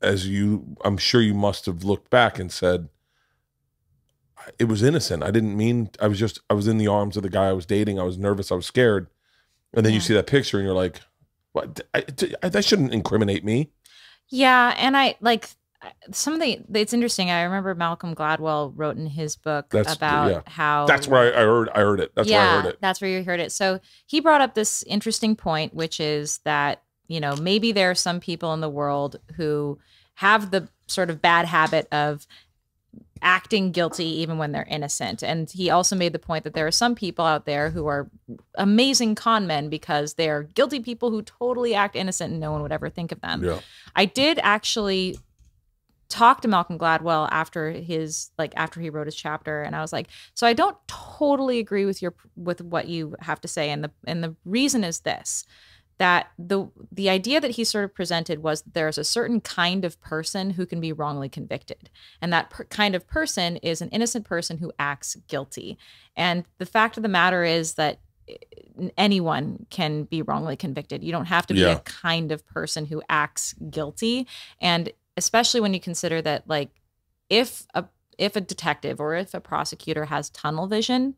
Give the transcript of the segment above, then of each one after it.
I'm sure you must have looked back and said, it was innocent. I didn't mean, I was in the arms of the guy I was dating. I was nervous. I was scared. And then you see that picture and you're like, what? That shouldn't incriminate me. Yeah. And I like it's interesting. I remember Malcolm Gladwell wrote in his book about how that's where I heard it. That's where I heard it. That's where you heard it. So he brought up this interesting point, which is that, you know, maybe there are some people in the world who have the sort of bad habit of acting guilty even when they're innocent. And he also made the point that there are some people out there who are amazing con men because they're guilty people who totally act innocent and no one would ever think of them. Yeah. I did actually talk to Malcolm Gladwell after he wrote his chapter, and I was like, so I don't totally agree with what you have to say, and the reason is this, that the idea that he sort of presented was that there's a certain kind of person who can be wrongly convicted, and that kind of person is an innocent person who acts guilty. And the fact of the matter is that anyone can be wrongly convicted. You don't have to be a kind of person who acts guilty. And especially when you consider that, like, if a detective or if a prosecutor has tunnel vision,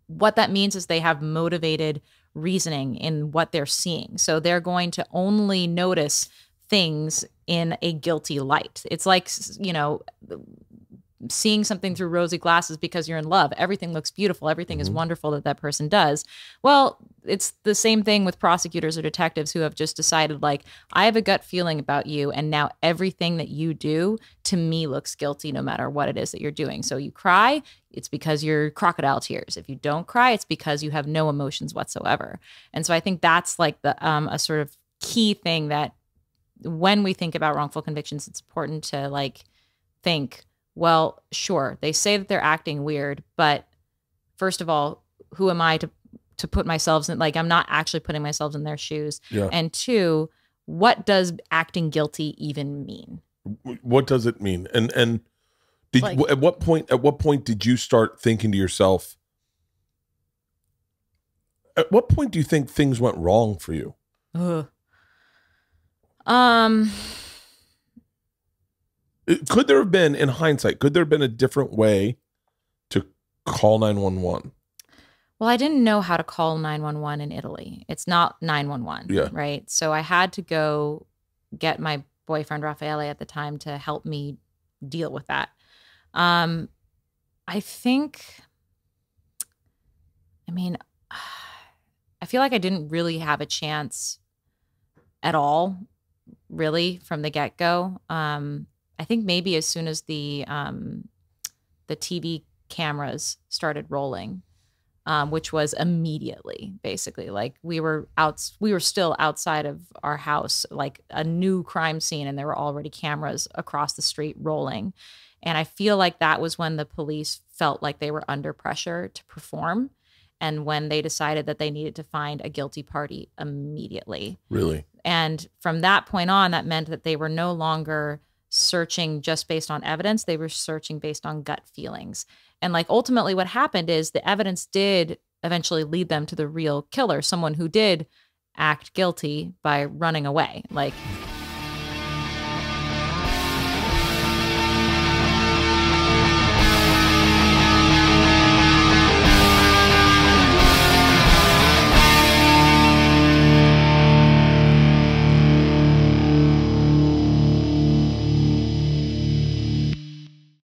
what that means is they have motivated reasoning in what they're seeing. So they're going to only notice things in a guilty light. It's like, you know, seeing something through rosy glasses because you're in love. Everything looks beautiful. Everything is wonderful that person does. Well, it's the same thing with prosecutors or detectives who have just decided, like, I have a gut feeling about you, and now everything that you do to me looks guilty no matter what it is that you're doing. So you cry, it's because you're crocodile tears. If you don't cry, it's because you have no emotions whatsoever. And so I think that's like a sort of key thing that when we think about wrongful convictions, it's important to like think, well, sure, they say that they're acting weird, but first of all, who am I to put myself in, like, I'm not actually putting myself in their shoes. Yeah. And two, what does acting guilty even mean? What does it mean? And did at what point did you start thinking to yourself, at what point do you think things went wrong for you? Could there have been, in hindsight, could there have been a different way to call 911? Well, I didn't know how to call 911 in Italy. It's not 911, right? So I had to go get my boyfriend, Raffaele, at the time to help me deal with that. I feel like I didn't really have a chance at all, really, from the get-go. I think maybe as soon as the TV cameras started rolling, which was immediately, basically, like we were still outside of our house, like a new crime scene, and there were already cameras across the street rolling. And I feel like that was when the police felt like they were under pressure to perform, and when they decided that they needed to find a guilty party immediately. Really? And from that point on, that meant that they were no longer searching just based on evidence. They were searching based on gut feelings. And like ultimately what happened is the evidence did eventually lead them to the real killer, someone who did act guilty by running away. Like